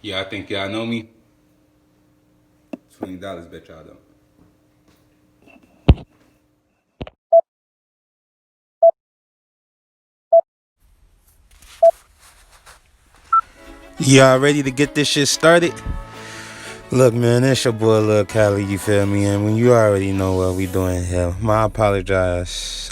Y'all think y'all know me? $20, bet y'all don't. Y'all ready to get this shit started? Look, man, it's your boy Lil Cali, you feel me? And when you already know what we doing here, my apologies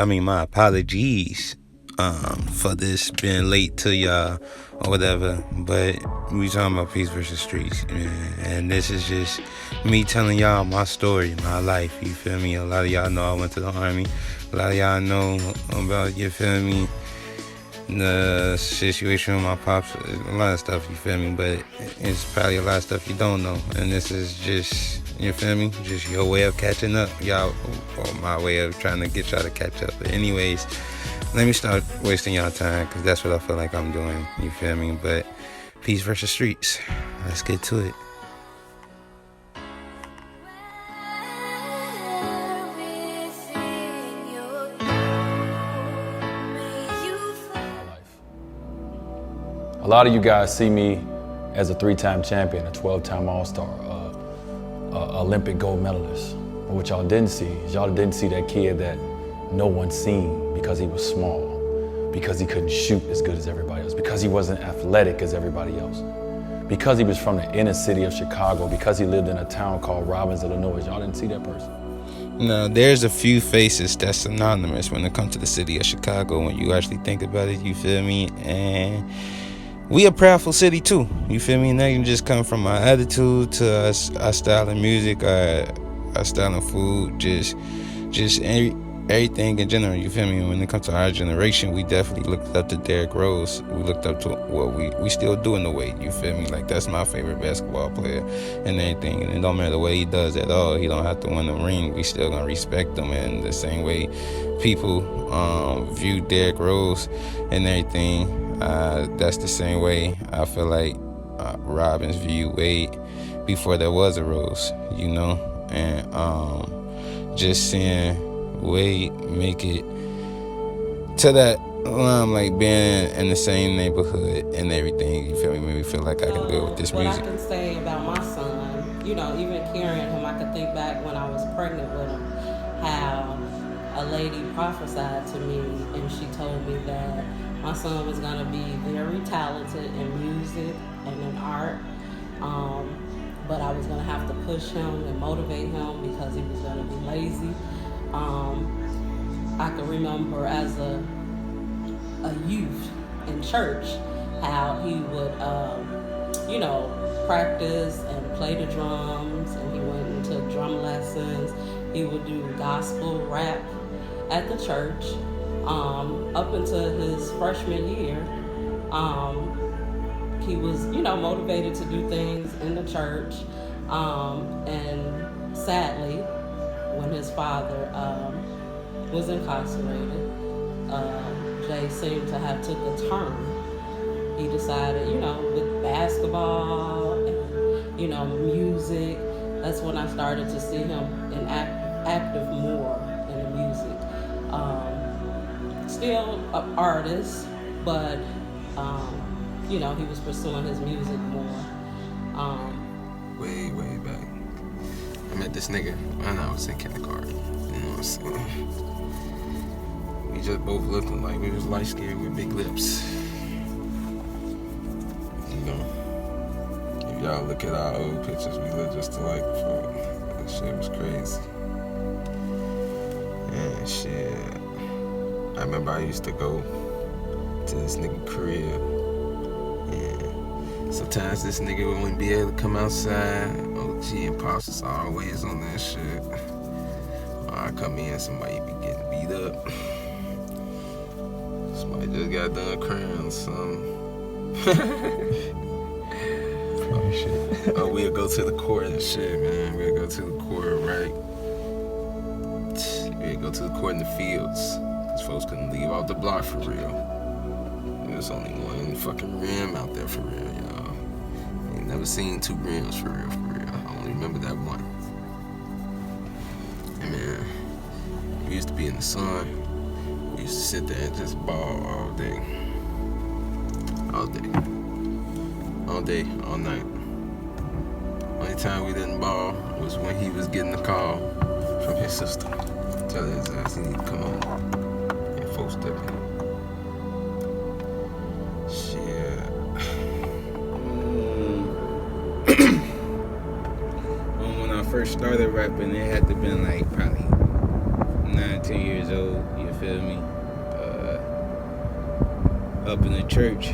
for this being late to y'all or whatever. But we talking about Peace versus Streets, man. And this is just me telling y'all my story, my life, you feel me? A lot of y'all know I went to the Army. A lot of y'all know about, you feel me, the situation with my pops, a lot of stuff, you feel me, but it's probably a lot of stuff you don't know, and this is just, you feel me, just your way of catching up, y'all, or my way of trying to get y'all to catch up. But anyways, let me start wasting y'all time, because that's what I feel like I'm doing, you feel me. But Peace versus Streets, let's get to it. A lot of you guys see me as a 3-time champion, a 12-time All-Star, Olympic gold medalist. But what y'all didn't see is y'all didn't see that kid that no one seen because he was small, because he couldn't shoot as good as everybody else, because he wasn't athletic as everybody else, because he was from the inner city of Chicago, because he lived in a town called Robbins, Illinois. Y'all didn't see that person. Now, there's a few faces that's synonymous when it comes to the city of Chicago when you actually think about it, you feel me? And we a proudful city too, you feel me? And that can just come from our attitude to our style of music, our style of food, just everything in general, you feel me? When it comes to our generation, we definitely looked up to Derrick Rose. We looked up to what we still do in the way, you feel me? Like, that's my favorite basketball player and everything. And it don't matter what he does at all. He don't have to win the ring. We still gonna respect him. And the same way people view Derrick Rose and everything, that's the same way I feel like Robbins viewed Wade before there was a Rose, you know? And just seeing Wade make it to that like being in the same neighborhood and everything, you feel me, made me feel like I can do it with this music. What I can say about my son, even carrying him, I could think back when I was pregnant with him, how a lady prophesied to me and she told me that my son was going to be very talented in music and in art, but I was going to have to push him and motivate him because he was going to be lazy. I can remember as a youth in church how he would, practice and play the drums, and he went into drum lessons. He would do gospel rap at the church up until his freshman year. He was, motivated to do things in the church, and sadly, when his father was incarcerated, Jay seemed to have took a turn. He decided, with basketball and, music, that's when I started to see him in active more in the music. Still an artist, but, he was pursuing his music more. Way back. I met this nigga when I was in kindergarten. You know what I'm saying? We just both looking like we was light skinned with big lips. If y'all look at our old pictures, we look just alike. That shit was crazy. And shit, I remember I used to go to this nigga crib, and sometimes this nigga wouldn't be able to come outside. OG and Pops was always on that shit. Or I come in, somebody be getting beat up. Somebody just got done crying or something. Oh, we'll go to the court and shit, man. We'll go to the court, right? We'll go to the court in the fields. Cause folks couldn't leave out the block for real. There's only one fucking rim out there for real, y'all. Ain't never seen 2 rims for real, I only remember that one. And man, we used to be in the sun. We used to sit there and just ball all day. All day, all night. Only time we didn't ball was when he was getting a call from his sister. Tell his ass he need to come home. And folks took him. Shit. When I first started rapping, it had to been like probably 9, 10 years old. You feel me? Up in the church,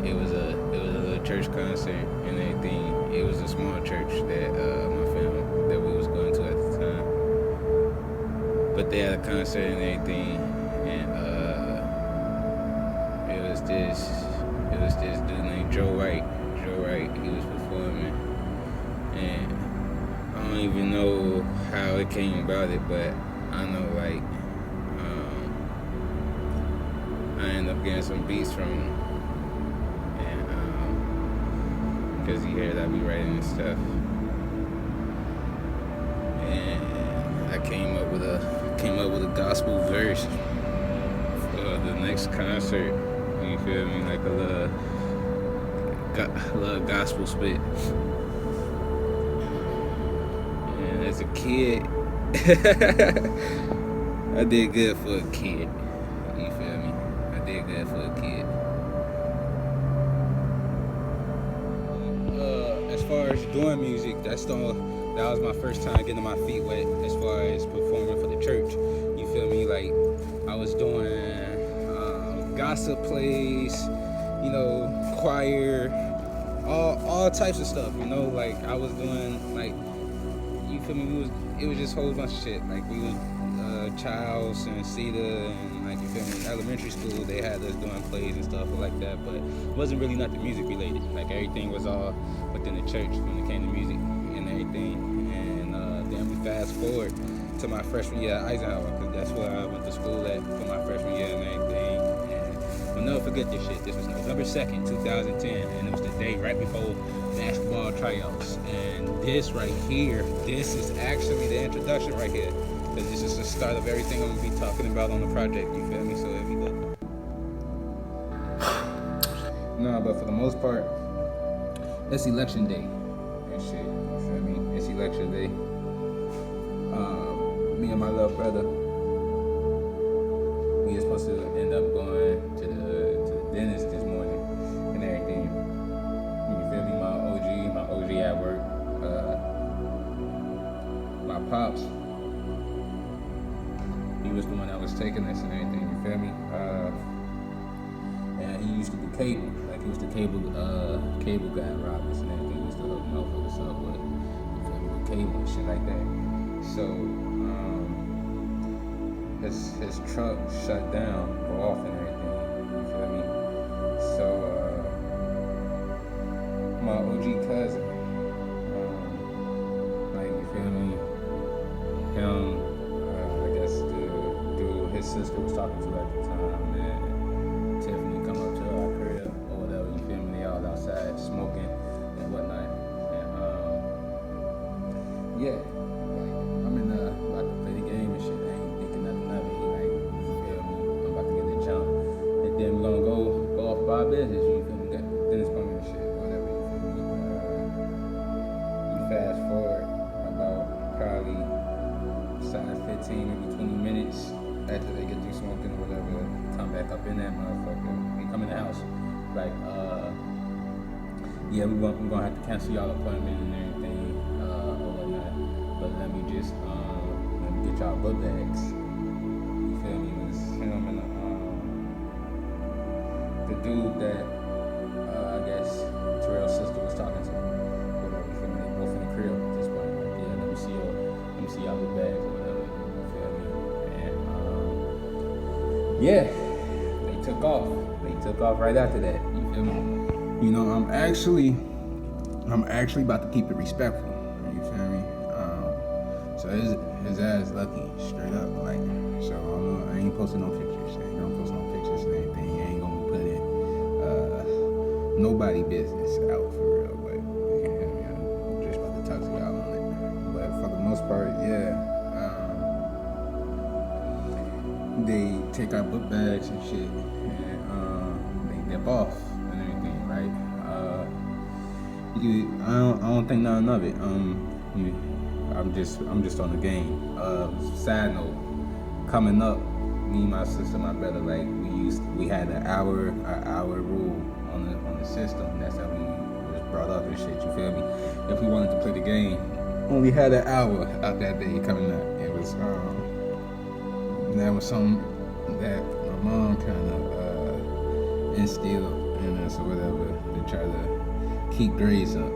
it was a little church concert and everything. It was a small church that my family that we was going to at the time. But they had a concert and everything, and it was this dude named Joe Wright. He was performing, and I don't even know how it came about it, but I know like I ended up getting some beats from him, and because he heard I be writing and stuff, and I came up with a gospel verse for the next concert. You feel me? Like a little gospel spit. And as a kid, I did good for a kid. You feel me? I did good for a kid. As far as doing music, that was my first time getting my feet wet as far as performing for the church. You feel me? Like I was doing gossip plays, you know, choir, all types of stuff, you know, like I was doing, like, you feel me, it was just a whole bunch of shit, like we was Childs and Cedar, and like, you feel me, elementary school, they had us doing plays and stuff like that, but it wasn't really nothing music related, like everything was all within the church when it came to music and everything, and then we fast forward to my freshman year at Eisenhower, because that's where I went to school at for my freshman year and everything. I'll never forget this shit. This was November 2nd, 2010, and it was the day right before basketball tryouts. And this right here, this is actually the introduction right here. Because this is the start of everything I'm going to be talking about on the project, you feel me? So if you look. No, but for the most part, it's election day and shit, you feel me? It's election day. Me and my little brother, we were supposed to end up going to the dentist this morning and everything. You feel me? My OG at work. My pops, he was the one that was taking us and everything. You feel me? And he used to do cable, like he was the cable guy at Roberts and everything. He used to hook motherfuckers up with, you feel me, with cable and shit like that. So his truck shut down or off and everything, you feel me? So my OG cousin, like, you feel me, him, I guess the dude his sister was talking to at the time, and Tiffany come up to our crib or whatever, you feel me, they all outside smoking and whatnot, and yeah, like, I'm in about to play the game and shit, I ain't thinking nothing of it, like, you feel me, I'm about to get the jump, and then we're gonna go off by our business, you feel me, got dentist appointment and shit, whatever, you feel me, you fast forward about probably 15, maybe 20 minutes after they get through smoking or whatever, come back up in that motherfucker, we come in the house, like, yeah, we're gonna have to cancel y'all appointment and everything, or whatnot, but let me get y'all book bags. You feel me? It was him and the dude that I guess Terrell's sister was talking to. Whatever, you feel me? They both in the crib at this point. Like, yeah, let me see y'all book bags or whatever. You feel me? And yeah, they took off. They took off right after that. You feel me? You know, I'm actually about to keep it respectful. You feel me? So his ass lucky, straight up. Like, so I ain't posting no pictures. I ain't gonna post no pictures or anything. I ain't gonna put it nobody business out for real. But you know, I'm just about to talk to y'all on it. But for the most part, yeah. They take our book bags and shit, and they dip off and everything, right? I don't think nothing of it. I'm just on the game. Side note, coming up, me and my sister, my brother, like we had an hour rule on the system. That's how we was brought up and shit. You feel me? If we wanted to play the game, only had an hour out that day coming up. It was that was something that my mom kind of instilled in us or whatever to try to keep grades up.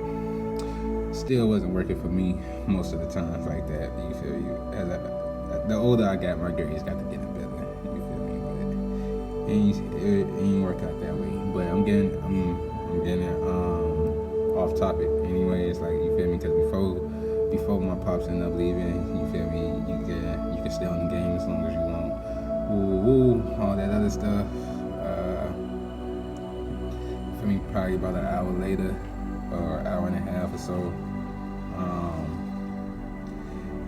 Still wasn't working for me most of the times like that. You feel me? The older I got, my grades got to getting better. You feel me? But it ain't work out that way. But I'm getting off topic. Anyway, it's like, you feel me? Because before my pops ended up leaving, you feel me? You can stay on the game as long as you want. Woo, all that other stuff. For me, probably about an hour later, or an hour and a half or so,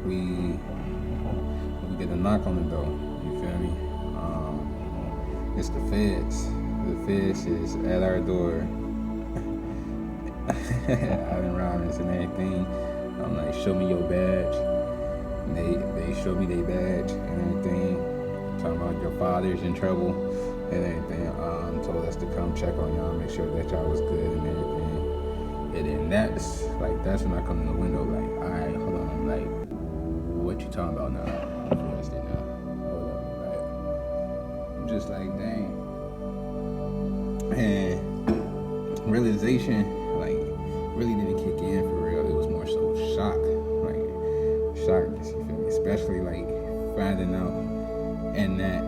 we get a knock on the door. You feel me? It's the feds. The feds is at our door. Out in Robbins and everything. I'm like, show me your badge. They show me their badge and everything. Talking about your father's in trouble and everything. Told us to come check on y'all, make sure that y'all was good and everything. And then that's when I come in the window, like, all right, hold on, like, what you talking about now? You understand now? Hold on, like, I'm just like, dang. And realization, like, really didn't kick in for real. It was more so shock, you feel me? Especially like finding out in that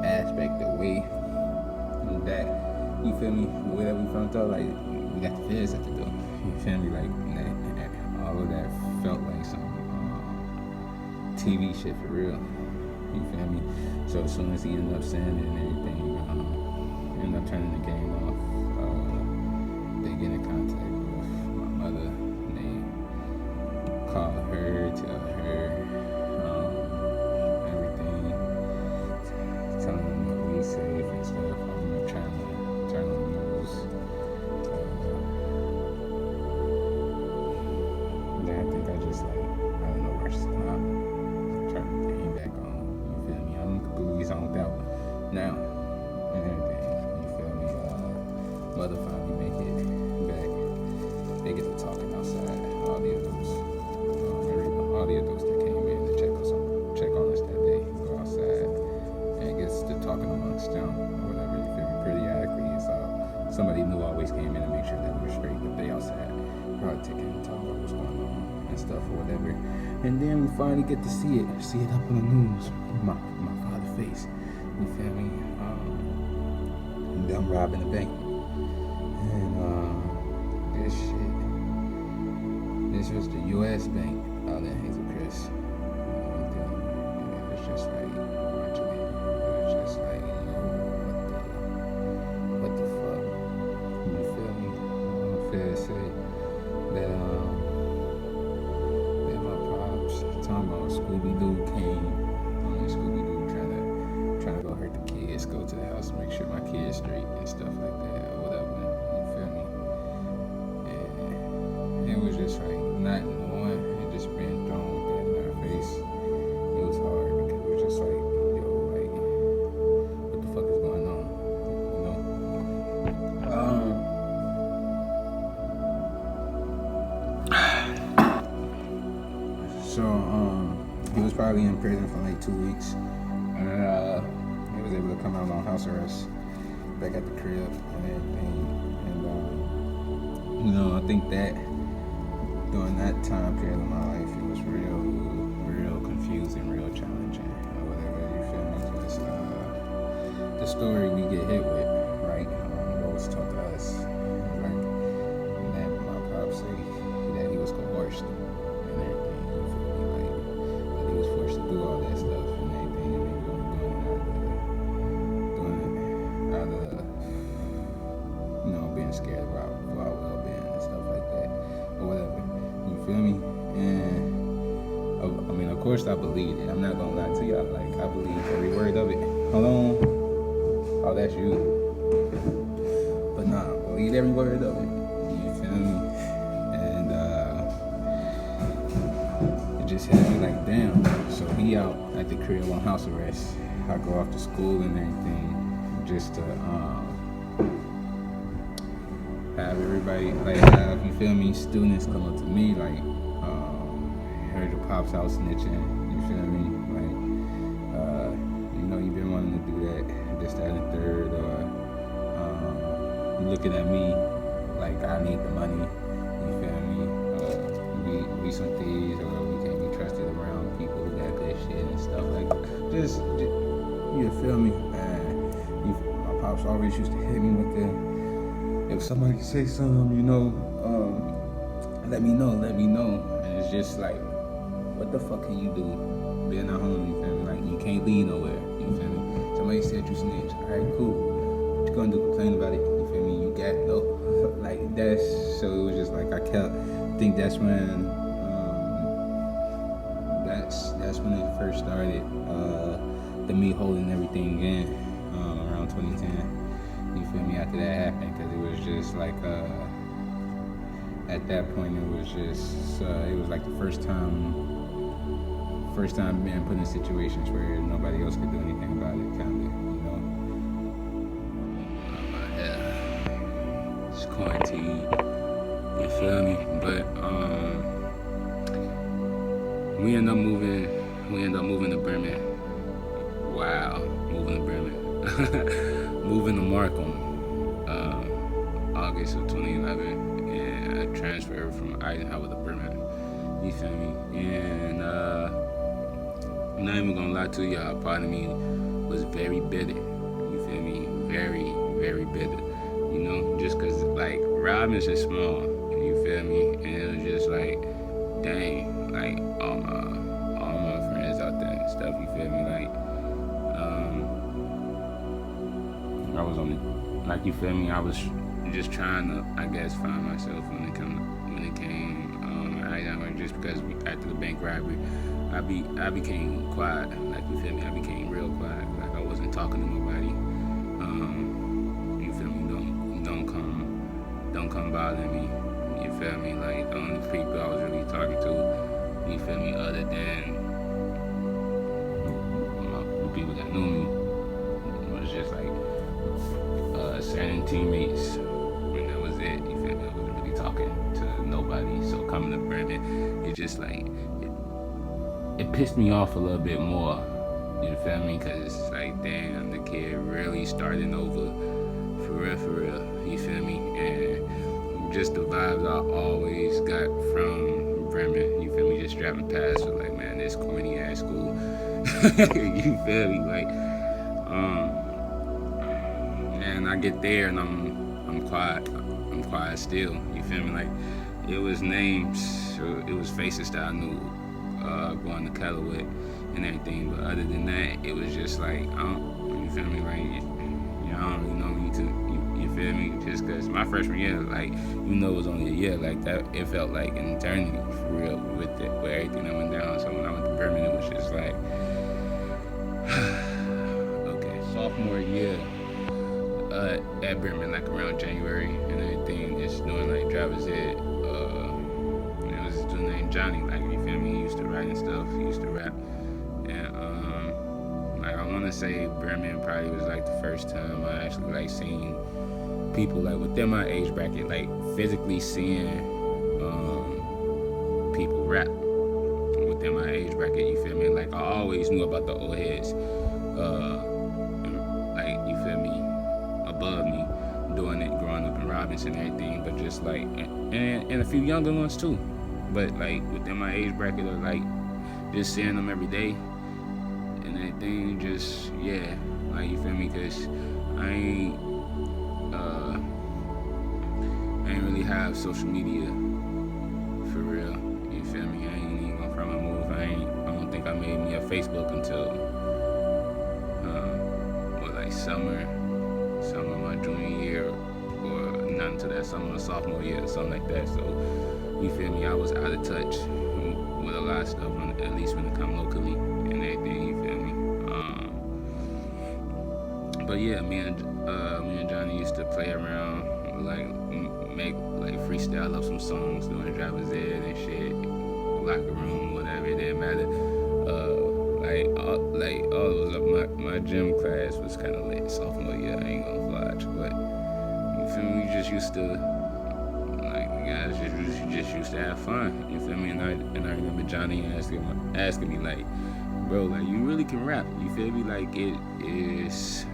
aspect, the way that, you feel me, the way that we found out, like, we got the feds at the door. You feel me? Like, all of that felt like some TV shit for real. You feel me? So as soon as he ended up saying it and everything, ended up turning the game off. They get in contact with my mother. And they call her, tell her everything, telling them that we safe and stuff. I'm trying to turn on the news. Then I think I just, like, I don't know where to stop. Turn the game back on. You feel me? I'm completely zoned out now and everything. You feel me? Mother finally make it back. They get to talking outside. All the adults that came in to check on us that day go outside and it gets to talking amongst them or whatever. You feel me? Periodically, and so somebody new always came in to make sure that we were straight. But they outside, probably taking and talking about what's going on and stuff or whatever. And then we finally get to see it up on the news. My father's face. You feel me? Them robbing the bank. And this was the U.S. bank out in Hazel Crest. It was just like, watching it. It was just like, what the fuck? You feel me? Fair to say that my pops talking about Scooby-Doo came. Scooby-Doo trying to go hurt the kids, go to the house and make sure my kids straight and stuff like that or whatever. You feel me? And it was just like not knowing and just being thrown with that in our face. It was hard because it was just like, yo, like, what the fuck is going on? You know? So he was probably in prison for like 2 weeks. And he was able to come out on house arrest back at the crib and everything. And I think that during that time period of my life, it was real confusing, real challenging, or whatever, you feel me? Just the story we get hit with, right? What was taught to us, like, and that my pops say that he was coerced and everything, you feel me? Like, that he was forced to do all that stuff and everything, and he was doing it out of being scared about our well-being and stuff like that, or whatever. You feel me? And I mean, of course, I believed it. I'm not gonna lie to y'all. Like, I believe every word of it. Hold on. Oh, that's you. But nah, believe every word of it. You feel me? just had me like, damn. So he out at the crib on house arrest. I go off to school and everything just to have everybody, like, have, you feel me, students come up to me, like, heard the pops out snitching, you feel me, like, you know, you've been wanting to do that, this, that, and the third, or you looking at me like I need the money, you feel me, we some thieves, or we can't be trusted around people who got that shit and stuff like that. Just you feel me, my pops always used to hit me with the, if somebody say something, you know, let me know. And it's just like, what the fuck can you do being at home, you feel me? Like, you can't leave nowhere, you feel me? Somebody said you snitched, alright, cool. What you gonna do, complain about it, you feel me? You got no, like, that's, so it was just like, I think that's when, that's when it first started, the me holding everything in, around 2010. You feel me? After that happened, because it was just like, at that point, it was just, it was like the first time being put in situations where nobody else could do anything about it, kind of, you know. It's quarantine, you feel me? But we end up moving to Bremen. Wow, moving to Bremen. Moving to Markham, August of 2011, and I transferred from Eisenhower to Bremen, you feel me? And I'm not even gonna lie to y'all, part of me was very bitter, you feel me? Very, very bitter, you know? Just cause like, Robinson is small, you feel me? And it was just like, dang, like all my friends out there and stuff, you feel me? Like, I was on it, like, you feel me? I was just trying to, I guess, find myself when it came, just because after the bank robbery, I became quiet, like, you feel me? I became real quiet, like, I wasn't talking to nobody. You feel me? Don't come bother me. You feel me? Like, the only people I was really talking to, you feel me, other than the people that knew me, was just like certain teammates, and that was it. You feel me? I wasn't really talking to nobody. So coming to Bremen, it just like it pissed me off a little bit more. You feel me? Cause it's like, damn, the kid really starting over, for real. You feel me? And just the vibes I always got from Bremen. You feel me? Just driving past, so like, man, this corny ass school. You feel me? Like, and I get there and I'm quiet. I'm quiet still. You feel me? Like, it was names, it was faces that I knew going to color with and everything. But other than that, it was just like, you feel me? Like, I don't really know you to. You feel me? Just cause my freshman year, like, you know, it was only a year. Like that, it felt like an eternity for real with everything that went down. So when I went to Bremen, it was just like, okay, sophomore year. At Bremen, like around January and everything, just doing like driver's ed. It was this dude named Johnny, like, you feel me? He used to write and stuff, he used to rap. And like, I wanna say Bremen probably was like the first time I actually like seen people like within my age bracket, like physically seeing people rap within my age bracket, you feel me? Like, I always knew about the old heads, like, you feel me, above me, doing it, growing up in Robinson and everything, but just like, and a few younger ones too, but like within my age bracket, of like just seeing them every day and everything, just, yeah, like, you feel me? Cause I ain't really have social media for real, you feel me? I ain't even gonna front my move. I don't think I made me a Facebook until summer of my junior year, or not until that summer of sophomore year, or something like that. So, you feel me? I was out of touch with a lot of stuff, at least when it come locally and everything. You feel me? But yeah, me and Johnny used to play around, like make like freestyle up some songs, doing driver's ed and shit. A locker room, whatever, it didn't matter. My gym class was kind of late sophomore year. I ain't gonna fly, but you feel me? We just used to, like, the guys just used to have fun. You feel me? And I remember Johnny asking me like, bro, like, you really can rap. You feel me? Like, it is,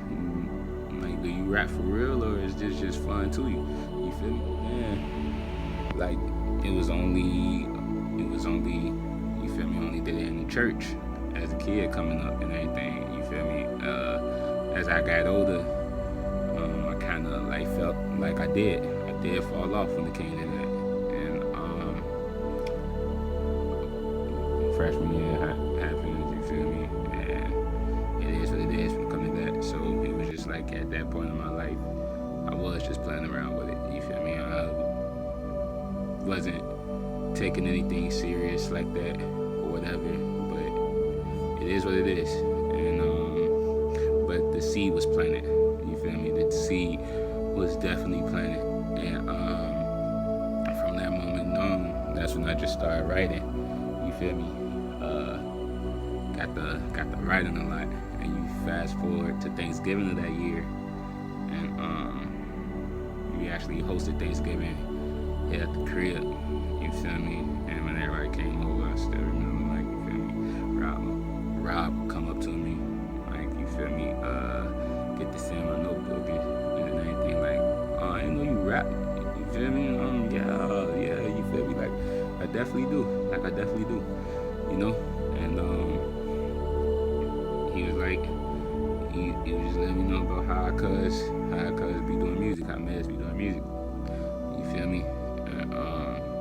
like, do you rap for real, or is this just fun to you? You feel me? Yeah. Like, it was only, you feel me? Only did it in the church as a kid coming up and everything. You feel me? As I got older, I kind of like felt like I did fall off when it came to that. And freshman year happened, you feel me? And it is what it is when it comes to that. So it was just like at that point in my life, I was just playing around with it. You feel me? I wasn't taking anything serious like that or whatever. But it is what it is. And but the seed was planted. You feel me? The seed was definitely planted. And from that moment on, that's when I just started writing. You feel me? Got the writing a lot. And you fast forward to Thanksgiving of that year, and we actually hosted Thanksgiving here at the crib. You feel me? And when everybody came over, I still remember, like, you feel me? Rob come up to me, like, you feel me? Get to send my notebook and everything, like, oh, I didn't know you rap. You feel me? Yeah, you feel me? Like, I definitely do. You know? And he was like, he was just letting me know about how I cuz be doing music, how Mez be doing music. You feel me? And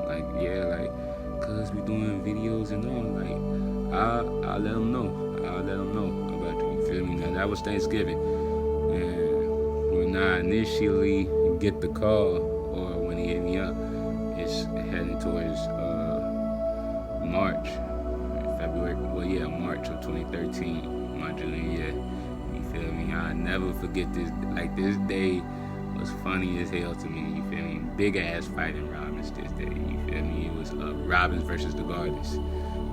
like, yeah, like, cuz be doing videos and all, like, I'll let him know. About you. You feel me? Now that was Thanksgiving. And when I initially get the call, or when he hit me up, it's heading towards March of 2013, my junior year. You feel me? I never forget this. Like, this day was funny as hell to me. You feel me? Big ass fight in Robbins this day. You feel me? It was Robbins versus the Gardens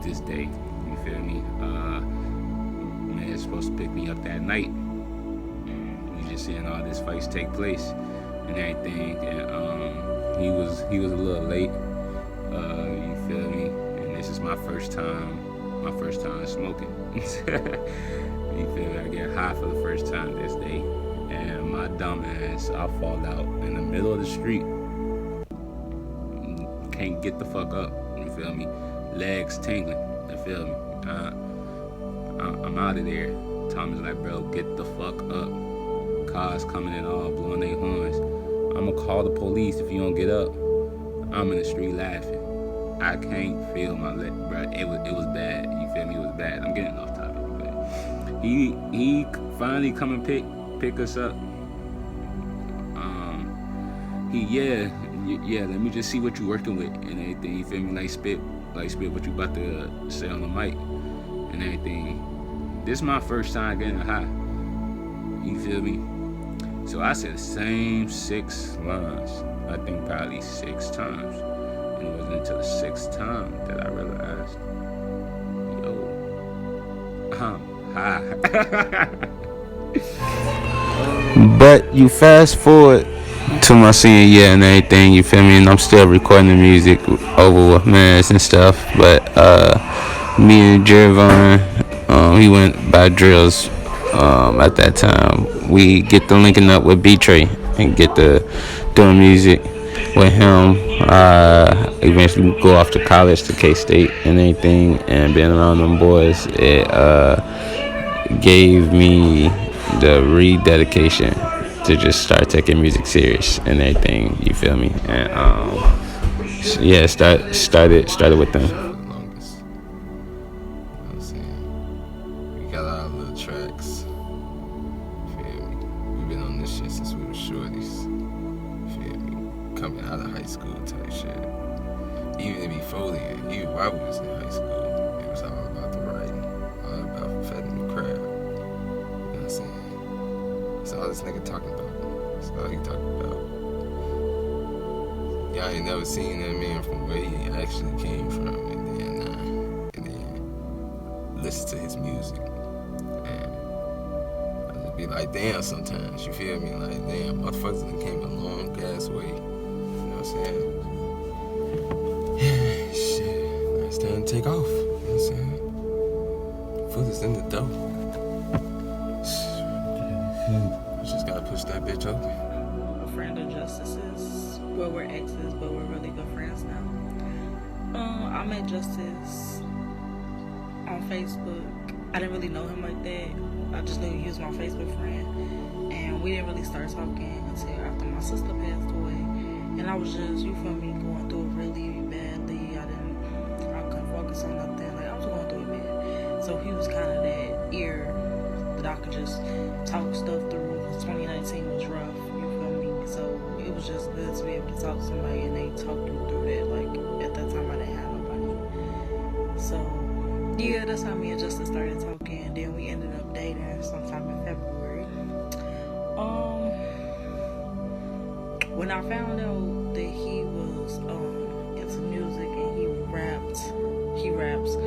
this day. You feel me? Man, it's supposed to pick me up that night. You just seeing all this fights take place and everything. And he was a little late. You feel me? And this is my first time smoking. You feel me? I get high for the first time this day. And my dumb ass, I fall out in the middle of the street. Can't get the fuck up. You feel me? Legs tingling. You feel me? I'm out of there. Tommy's like, bro, get the fuck up. Cars coming in all blowing their horns. I'ma call the police if you don't get up. I'm in the street laughing. I can't feel my leg, bro. It was bad. You feel me? It was bad. I'm getting off topic, but he finally come and pick us up. Let me just see what you working with and everything. You feel me? Like spit what you about to say on the mic and everything. This is my first time getting high. You feel me? So I said the same 6 lines. I think probably 6 times. And it wasn't until the 6th time that I realized, yo, I'm high. But you fast forward to my senior year and everything, you feel me? And I'm still recording the music over with Mez and stuff. But me and Jervon, he went by Drills at that time. We get to linking up with B-Tray and get to doing music with him. Eventually go off to college to K-State and everything, and being around them boys, it gave me the rededication to just start taking music serious and everything. You feel me? And so yeah, started with them. We got a lot of little tracks. Feel me? We've been on this shit since we were shorties. Feel me? Coming out of high school type shit. Even before then, even while we was in high school, it was all about the writing, all about perfecting the craft. You know what I'm saying? That's all this nigga talking about. That's all he talking about. Y'all ain't never seen that man from where he actually came from, and then listen to his music. And I just be like, damn, sometimes, you feel me? Like, damn, motherfuckers done came a long ass way. You know what I'm saying? Shit, now it's time to take off. You know what I'm saying? Foot is in the door. You just gotta push that bitch open. A friend of Justice's. Well, we're exes, but we're really good friends now. I met Justice on Facebook. I didn't really know him like that. I just knew he was my Facebook friend. And we didn't really start talking until after my sister passed away. And I was just, you feel me, going through it really badly. I couldn't focus on nothing. Like, I was going through it bad. So he was kind of that ear that I could just talk stuff through. 2019 was rough, you feel me? So it was just good to be able to talk to somebody and they talked you through that. Like, at that time I didn't have nobody. So yeah, that's how me and Justin started talking. And then we ended up dating sometime in February. When I found out that he was into music and he raps, I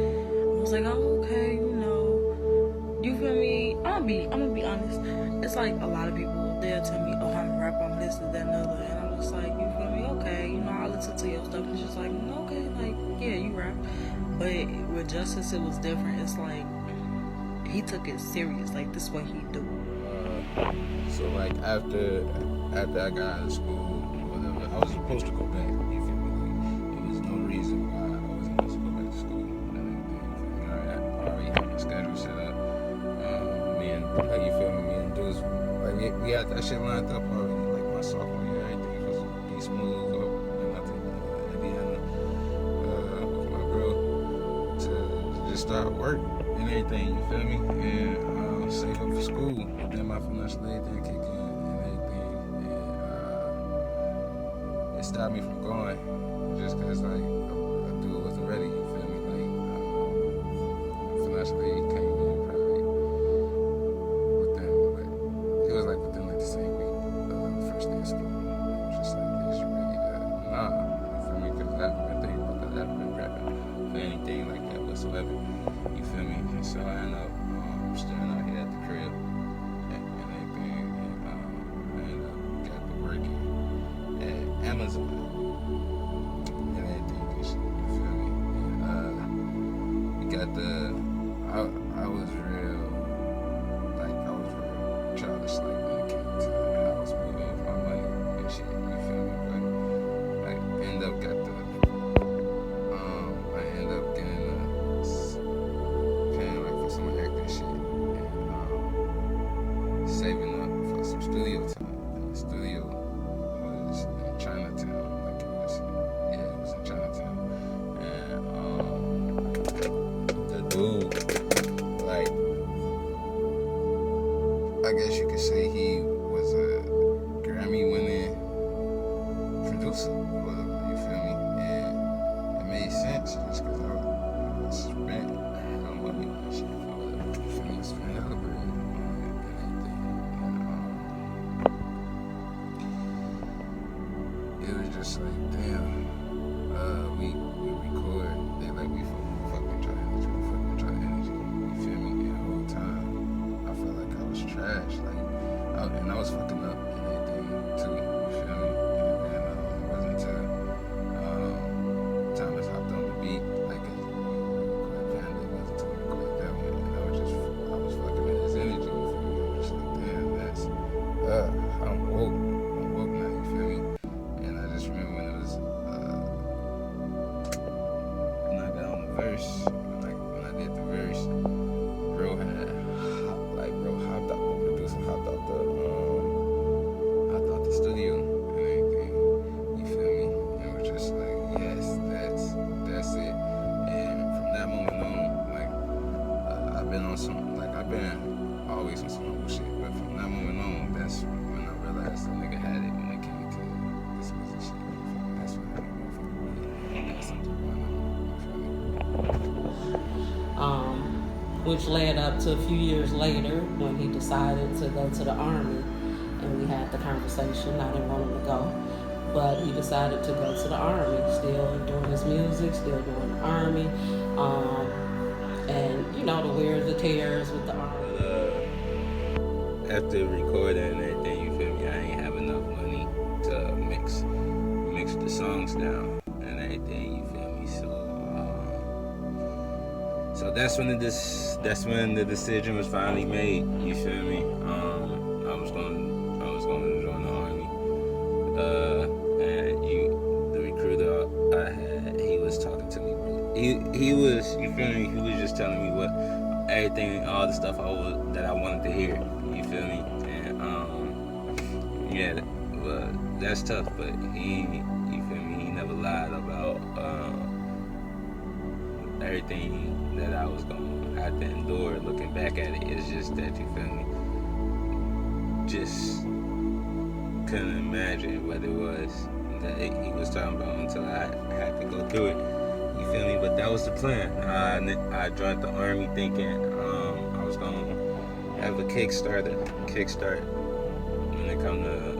was like, oh, okay, you know, you feel me? I'm gonna be honest. It's like a lot of people, they'll tell me, oh, I'm a rapper, I'm this, that, and other. And I'm just like, you feel me? Okay, you know, I listen to your stuff. And it's just like, okay, like, yeah, you rap. But with Justice, it was different. It's like, he took it serious. Like, this is what he do. So like after I got out of school, whatever, I was supposed to go back. You feel me? Like, there was no reason why I wasn't supposed to go back to school and everything. You feel me? I already had my schedule set up. Like, you feel me? Me and dudes, like we had that shit lined up already. Like my sophomore year, everything was supposed to be smooth. And I think Indiana with my girl to just start work and everything. You feel me? And save up for school. Then my financial aid didn't kick in and everything. And it stopped me from going just because like a dude wasn't ready. You feel me? Like financial aid came in probably within like the same week of the first day of school. Just like, is you ready to, nah, you feel me? Because I haven't been thinking about that. I haven't been prepping for anything like that whatsoever. You feel me? And so I ended up staying out here at the crib and everything. And I ended up got to working at Amazon and everything and shit. You feel me? And we got the, I was real childish, like when it came to how I was moving with my money and shit, you feel me? But I end up getting paying like for some acting shit and saving up for some studio time. And the studio was in Chinatown, like it was in Chinatown. And the dude, like, I guess you could say he was a Grammy-winning producer, whatever, you feel me? And it made sense just because I spent no money on that shit, whatever, you feel me? Spent hella bread on it and everything. And it was just like, damn, we record, they like, we fucking try energy, you feel me? And the whole time, I felt like I was trash, like, and I was fucking up and everything too, you feel me? And then it wasn't until Thomas hopped on the beat, like it wasn't until we recorded that one, and I was fucking with his energy, you feel me? I was just like, damn, that's, I'm woke now, you feel me? And I just remember when it was, when I got on the verse, when I did the verse, bro hopped out the studio and everything, you feel me? And it was just like, yes, that's it. And from that moment on, like, I've been always on some humble shit, but from that moment on, that's when I realized the nigga had it when it came to this music shit, you feel me? That's when I motherfucker really got something going on, you feel me? Which led up to a few years later when he decided to go to the Army. And we had the conversation. I didn't want him to go, but he decided to go to the Army, still doing his music, still doing the Army. and you know the wears and tears with the art. After recording and everything, you feel me? I ain't have enough money to mix the songs down and everything. You feel me? So that's when the decision was finally made. You feel me? I was going to join the army. And the recruiter I had, he was talking to me. He was, you feel me? He was just telling me what everything, all the stuff that I wanted to hear. You feel me? And yeah, but that's tough. But you feel me? He never lied about everything that I was gonna have to endure. Looking back at it, it's just that, you feel me? Just couldn't imagine what it was that he was talking about until I had to go through it. You feel me? But that was the plan. I joined the army thinking I was gonna have a kickstart when it come to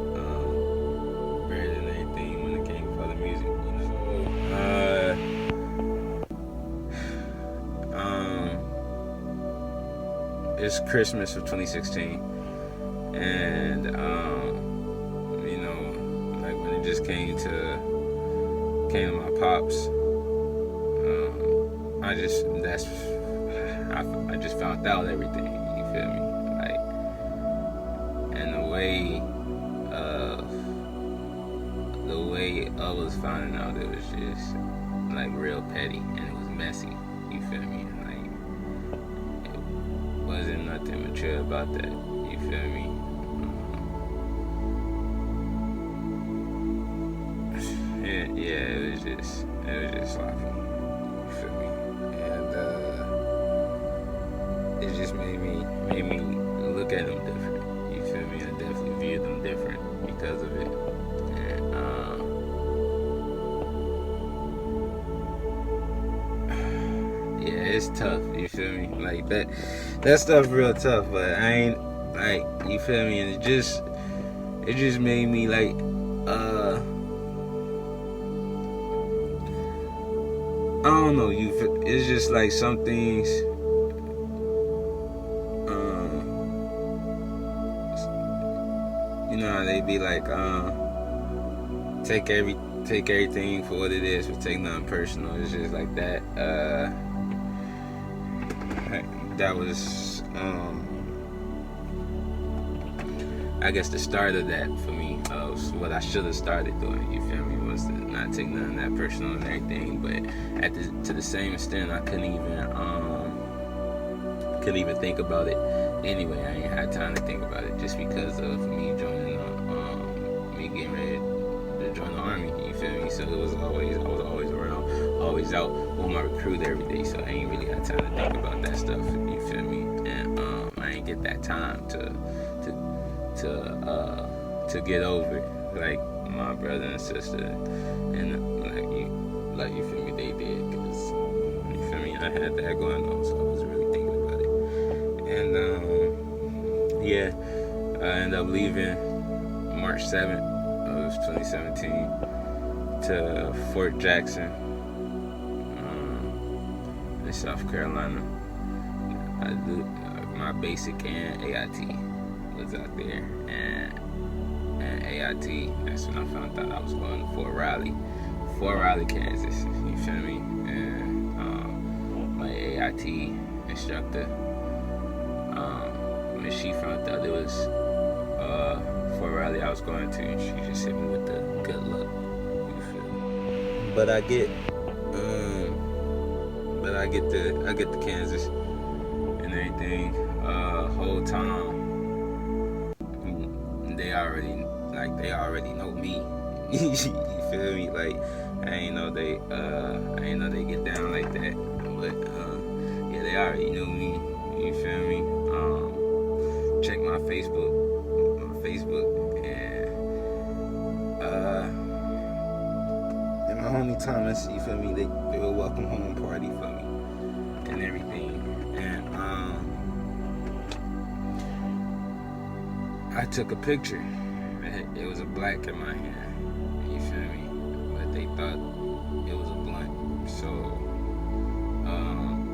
bread and everything, when it came for the music, you know. It's Christmas of 2016, and you know, like when it just came to my pops, I just found out everything. You feel me? Like, and the way I was finding out, it was just like real petty, and it was messy. You feel me? Like, it wasn't nothing mature about that. You feel me? Yeah, it was just sloppy. You feel me? And it just made me look at them different. You feel me? I definitely viewed them different because of it. And yeah, it's tough. You feel me? Like that stuff real tough. But I ain't like, you feel me? And it just made me like I don't know. It's just like some things. You know how they be like, take everything for what it is, but take nothing personal. It's just like that. That was, I guess, the start of that for me. Of what I should have started doing. You feel me? Was to not take none of that personal and everything. But to the same extent, I couldn't even think about it. Anyway, I ain't had time to think about it just because of me joining me getting ready to join the army. You feel me? So I was always around, always out with my recruiter every day. So I ain't really had time to think about that stuff. You feel me? And I ain't get that time to get over it like my brother and sister, and like you feel me, they did, because you feel me, I had that going on, so I was really thinking about it. And yeah, I ended up leaving March 7th of 2017 to Fort Jackson in South Carolina. I do my basic and AIT was out there, and AIT, that's when I found out I was going to Fort Riley, Kansas. You feel me? And my AIT instructor, when she found out it was Fort Riley I was going to, she just hit me with the good luck. You feel me? But I get to Kansas and everything. Whole time they already know me. You feel me? Like, I ain't know they get down like that. But yeah, they already knew me. You feel me? Check my Facebook, and my homie Thomas. You feel me? They were welcome home party for me and everything. And I took a picture. It was a black in my hand. You feel me? But they thought it was a blunt. So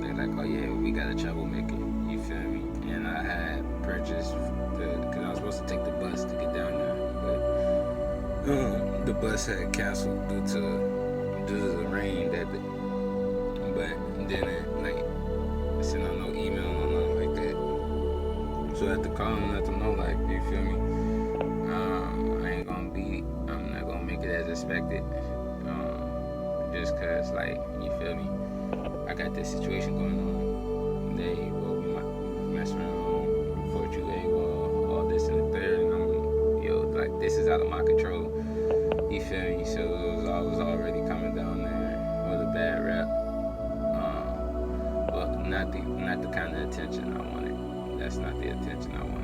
they're like, oh yeah, we got a troublemaker. You feel me? And I had purchased because I was supposed to take the bus to get down there, but the bus had canceled due to the rain that day. But then it sent out no email or nothing like that. So I had to call and let them know, like, you feel me? I'm not gonna make it as expected. Just cause, like, you feel me? I got this situation going on. They will be messing around, report you angle, all this and the third, and like, this is out of my control. You feel me? So I was already coming down there with a bad rep. But not the kind of attention I wanted. That's not the attention I wanted.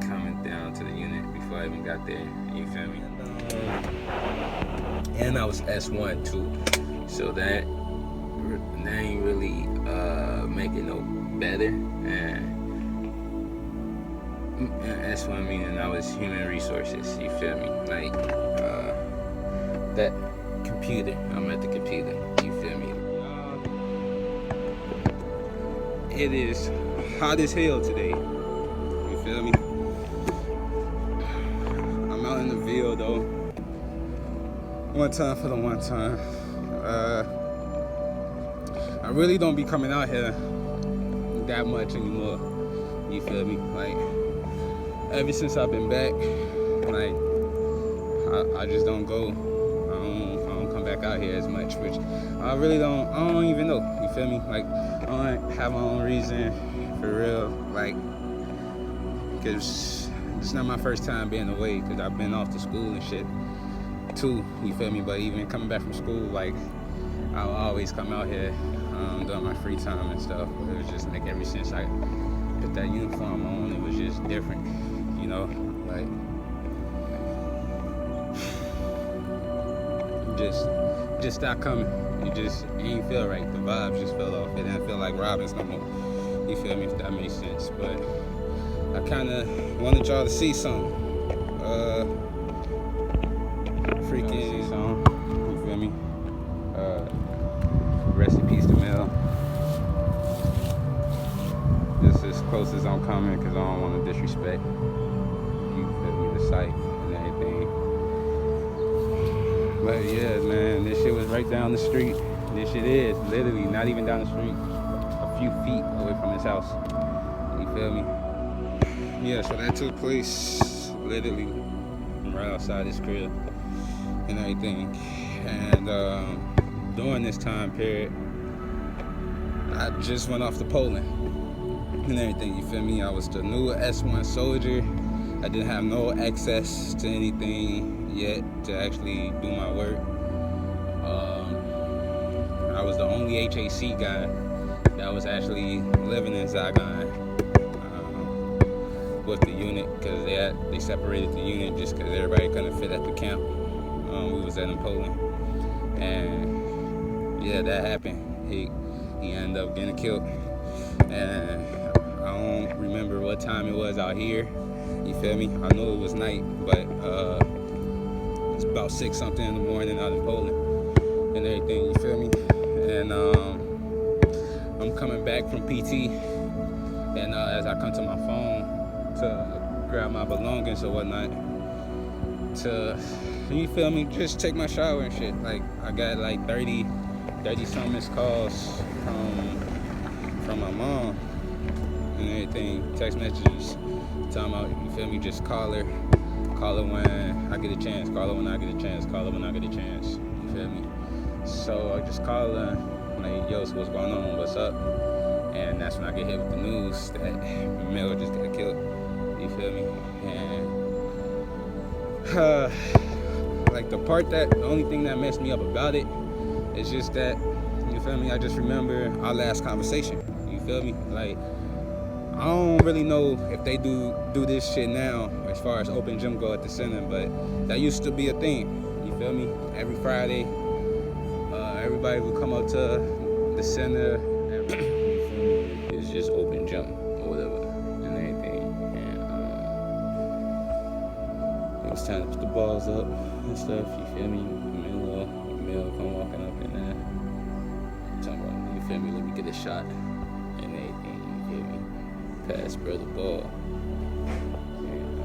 Coming down to the unit before I even got there. You feel me? And I was S1 too, so that ain't really make it no better. And S1 meaning I was human resources. You feel me? Like that computer. I'm at the computer. You feel me? It is hot as hell today. You feel me? I'm out in the Ville though. One time for the one time. I really don't be coming out here that much anymore. You feel me? Like, ever since I've been back, like, I just don't go. I don't come back out here as much, which I don't even know. You feel me? Like, I don't have my own reason for real. Like, because it's not my first time being away, because I've been off to school and shit too, you feel me? But even coming back from school, like, I'll always come out here during my free time and stuff. It was just like, ever since I put that uniform on, it was just different, you know? Like, just stopped coming. It ain't feel right. The vibes just fell off. It didn't feel like Robbins no more. You feel me? If that makes sense. But I kind of wanted y'all to see something. Freaking song, you feel me? Rest in peace to Mel. This is as close as I'm coming because I don't want to disrespect, you feel me, the site and everything. But yeah, man, this shit was right down the street. This shit is literally not even down the street, a few feet away from his house. You feel me? Yeah, so that took place literally right outside his crib and everything. And during this time period, I just went off to Poland and everything, you feel me? I was the new S1 soldier. I didn't have no access to anything yet to actually do my work. I was the only HAC guy that was actually living in Zagan with the unit, because they separated the unit just because everybody couldn't fit at the camp. We was at in Poland, and yeah, that happened. He ended up getting killed, and I don't remember what time it was out here. You feel me? I know it was night, but it's about 6 something in the morning out in Poland and everything. You feel me? And I'm coming back from PT, and as I come to my phone to grab my belongings or whatnot, you feel me, just take my shower and shit. Like, I got like 30 some missed calls from my mom and everything, text messages talking about, you feel me, just call her when I get a chance, call her when I get a chance, call her when I get a chance, you feel me? So I just call her, like, yo, so what's going on, what's up? And that's when I get hit with the news that Mel just got killed, you feel me? And like, the only thing that messed me up about it is just that, you feel me, I just remember our last conversation, you feel me? Like, I don't really know if they do this shit now as far as open gym go at the center, but that used to be a thing, you feel me? Every Friday, everybody would come up to the center, it's just open gym or whatever and everything. And it was time to put the balls up and stuff, you feel me? Mel come walking up in there, talking about, you feel me? Let me get a shot and everything, you feel me? Pass brother ball. And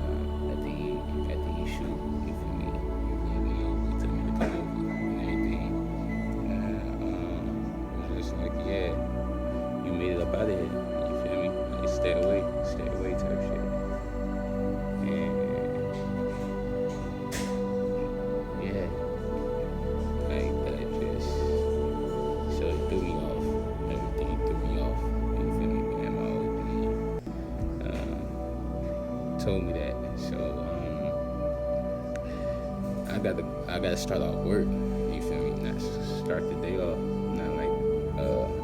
after he shoot, you feel me? He told me to come over and everything. And it was just like, yeah, you made it up out of here, you feel me? Like, stay away type shit. And yeah, like that just so it threw me off. Everything threw me off. You feel me? And my old told me that. So I gotta start off work. You feel me? Not start the day off. Not like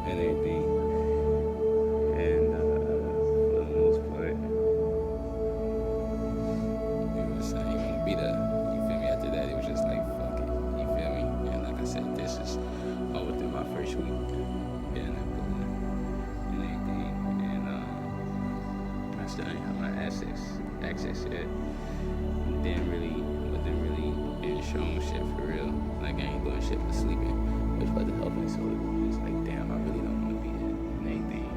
and everything. And for the most part, it was I ain't gonna be there. You feel me? After that, it was just like fuck it. You feel me? And like I said, this is all within my first week being that building and everything. And I still ain't have my access yet. Wasn't really being shown shit for real. Like I ain't doing shit but sleeping, which wasn't helping. So it's like, damn, I really don't want to be in anything.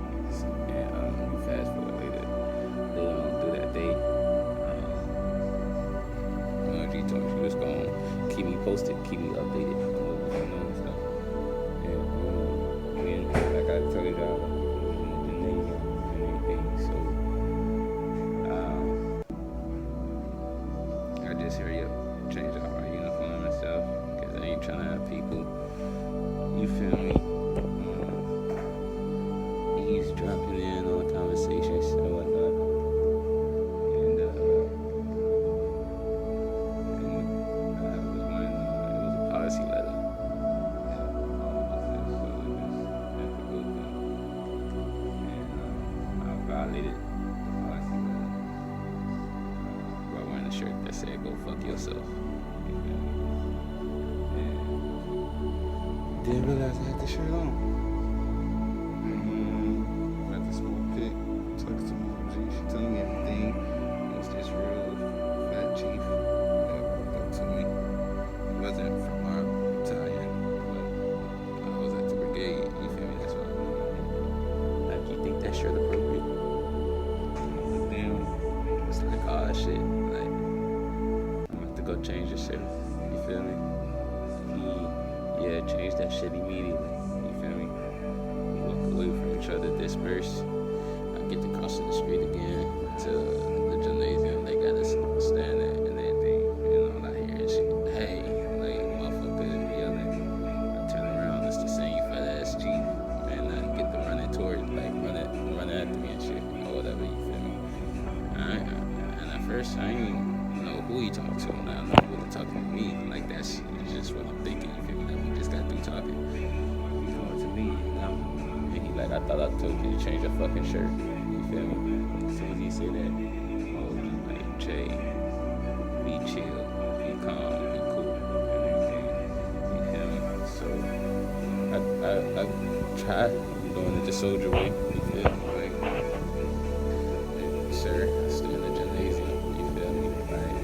And we fast forward later on through that day. G told me she was gonna keep me posted, keep me updated on what was going on and stuff. And like I told y'all, in the gymnasium and everything. So I just hurry up, change out my uniform and stuff, because I ain't trying to have people, you feel me, eavesdropping in on conversations and whatnot. And it was a policy letter. I violated the policy letter by wearing a shirt that said "Go fuck yourself." You feel me? And didn't realize I had the shirt on. At the smoke pit, talked to Mom G. She told me everything. It was this real fat chief that walked up to me. It wasn't from our battalion, but I was at the brigade. You feel me? That's what I mean. Like, you think that shirt appropriate? But then it's like, oh shit, like I'm about to go change the shit. You feel me? Change that shit immediately. You feel me? We walk away from each other, disperse. I get to crossing the street again to the gymnasium. They got us stand there and everything. And all I hear is, hey, like motherfucker yelling. I turn around, it's the same fat ass chief. And I get to running towards, like run after me and shit or whatever. You feel me? And at first I ain't know who he talking to. Now I know who he talking to me. Like that's just what I'm thinking. You feel me? Like we just got through talking. He going to me, and he like, I thought I told you to change your fucking shirt. You feel me? As soon as he said that, oh, like Jay, be chill, be calm, be cool, and everything. You feel me? So I tried doing it the soldier way. You feel me? Like, sir, still in the gymnasium. You feel me? Like,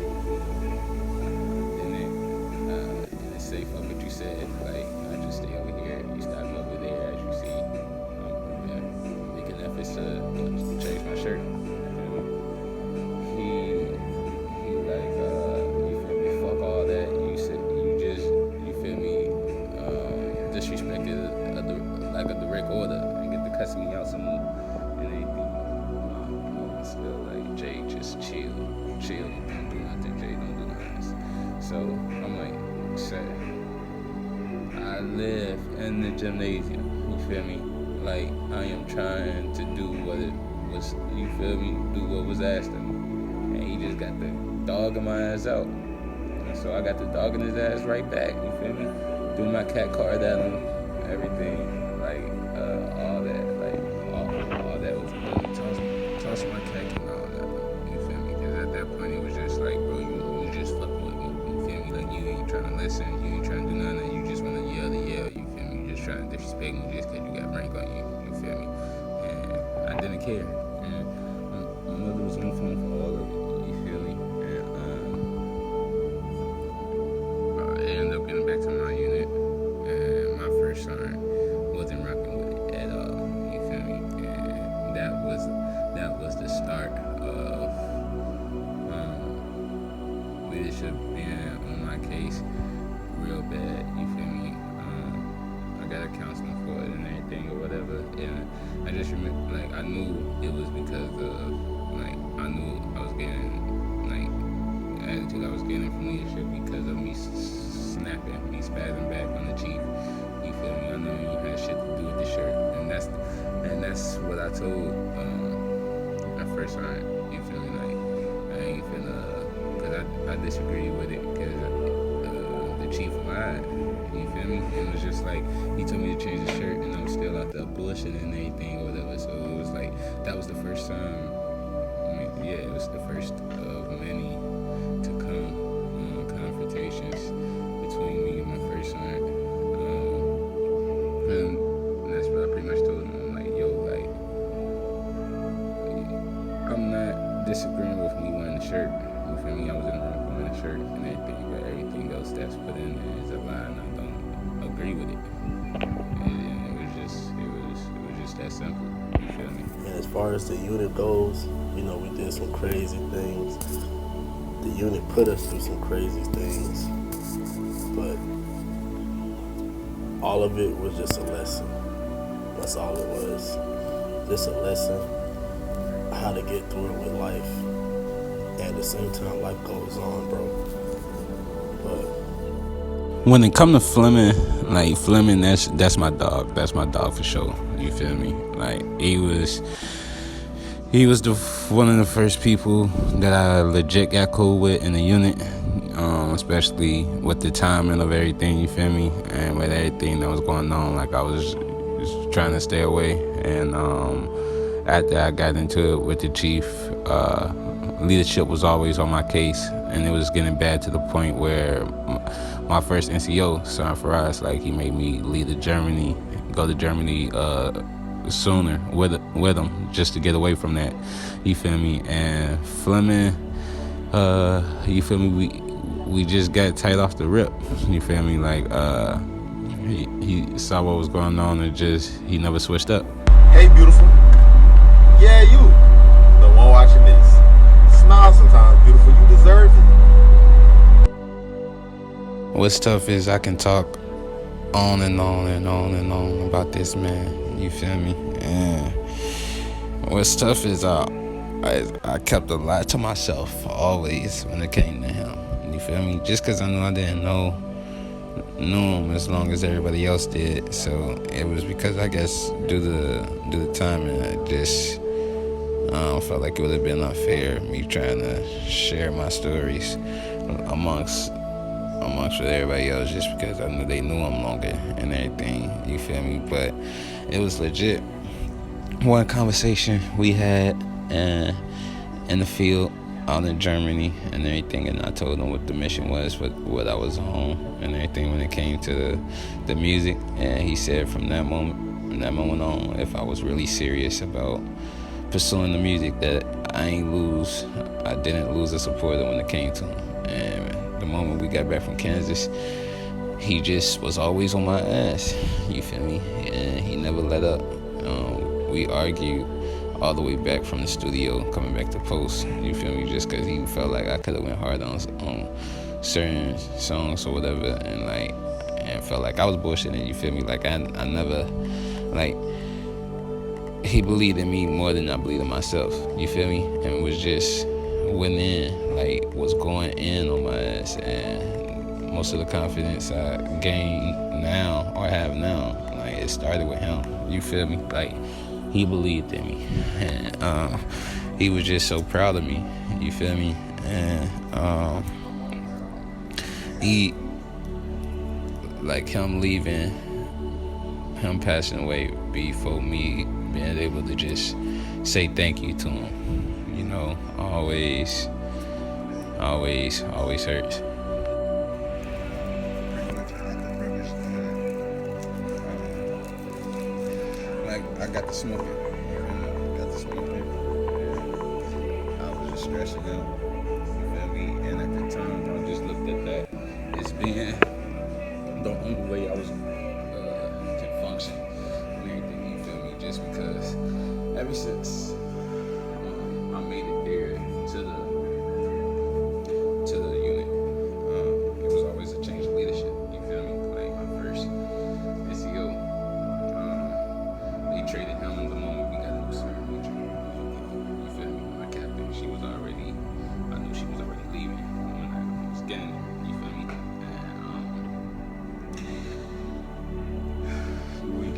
didn't say fuck what you said. Like, I just stay over here. You stop me over there, as you see. Making efforts to change my shirt. He like, you feel me? Fuck all that. You said you feel me? Disrespected like a direct order and get to cussing me out some more and anything. Still like, Jay, just chill, don't do nothing. Jay, don't do nothing. So I'm like, sir, I live in the gymnasium. You feel me? Like, I am trying to do what it was. You feel me? Do what was asked of me, and he just got the dogging my ass out. And so I got the dogging his ass right back. You feel me? Do my cat card at him, everything, like all that, like all that was good. Toss my cat came out on that. You feel me? Because at that point it was just like, bro, you just fucking with me. You feel me? Like, you ain't trying to listen, you ain't trying to do nothing. You just want to yell. You feel me? You just trying to disrespect me just because you got rank on you. You feel me? And I didn't care. And my mother was on the phone for all of it. You feel me? And I ended up getting back to my unit, and my first sergeant wasn't rocking with it got a counseling for it and everything or whatever. And I just remember, like, I knew it was because of, like, I knew I was getting, like, the attitude I was getting from leadership because of me snapping, me spazzing back on the chief. You feel me? I know you had shit to do with the shirt, and that's what I told at first time. You feel me? Like, I ain't finna, cause I disagree with it because the chief lied. You feel me? It was just like he told me to change the shirt, and I'm still out there bullshitting and everything or whatever. So it was like that was the first time. I mean, yeah, it was the first of many to come confrontations between me and my first son. And that's what I pretty much told him. I'm like, yo, like, I'm not disagreeing with me wearing the shirt. You feel me? I was in the room wearing the shirt and everything, but everything else that's put in there is a lie, and I don't agree with it. And it was just that simple. You feel me? And as far as the unit goes, you know, we did some crazy things. The unit put us through some crazy things, but all of it was just a lesson. That's all it was. Just a lesson how to get through it with life. And at the same time, life goes on, bro. But when it come to Fleming, like Fleming, that's my dog. That's my dog for sure. You feel me? Like he was one of the first people that I legit got cool with in the unit, especially with the timing of everything. You feel me? And with everything that was going on, like I was just trying to stay away. And after I got into it with the chief, leadership was always on my case, and it was getting bad to the point where my first NCO, Son Faraz, like he made me go to Germany sooner with him just to get away from that. You feel me? And Fleming, you feel me? We just got tight off the rip. You feel me? Like he saw what was going on and he never switched up. Hey, beautiful. Yeah, you. The one watching this. Smile sometimes, beautiful. You deserve it. What's tough is I can talk on and on and on and on about this man. You feel me? And what's tough is I kept a lot to myself always when it came to him. You feel me? Just because I knew I didn't know him as long as everybody else did. So it was because I guess due to the timing, I just felt like it would have been unfair me trying to share my stories amongst with everybody else just because I knew they knew him longer and everything. You feel me? But it was legit. One conversation we had in the field out in Germany and everything, and I told him what the mission was, what I was on and everything when it came to the music. And he said from that moment on, if I was really serious about pursuing the music, that I didn't lose a supporter when it came to him. And the moment we got back from Kansas, he just was always on my ass. You feel me? And he never let up. We argued all the way back from the studio, coming back to post. You feel me? Just because he felt like I could have went hard on certain songs or whatever, and felt like I was bullshitting. You feel me? Like I never, like, he believed in me more than I believed in myself. You feel me? And was just was going in on my ass. And most of the confidence I gained now, or have now, like, it started with him. You feel me? Like, he believed in me. And he was just so proud of me. You feel me? And he, like, him leaving, him passing away before me being able to just say thank you to him, you know, always hurts. Like, I got the smoking. I was just stressing out. You feel me? And at the time, I just looked at that as being the only way I was can function and everything. You feel me? Just because ever since I made it there to the unit, it was always a change of leadership. You feel me? Like, my first NCO.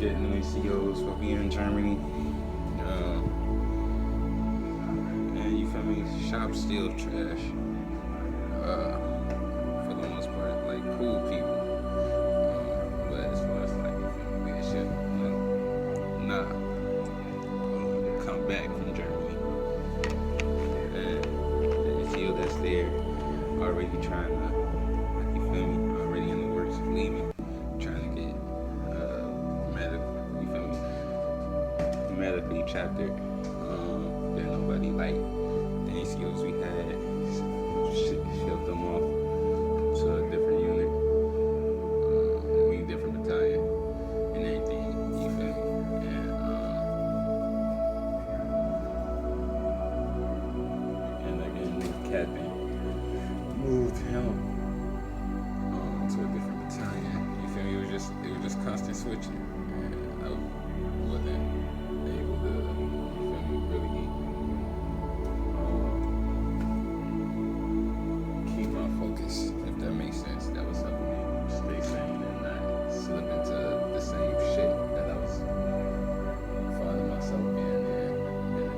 getting ACOs for being in Germany. And you feel me? Shop's still trash. For the most part, like cool people. But as far as like leadership, nah. Come back from Germany. And the ACO that's there already trying to, you feel me? Already in the works of leaving, trying to get medically chaptered. Then nobody like the ACOs we had shipped them off to a different unit, different battalion and everything. You feel me? And again, the captain moved him to a different battalion. You feel me? It was just constant switching. And I wasn't able to, you feel me, really keep my focus, if that makes sense. That was helping me stay sane and not slip into the same shit that I was finding myself in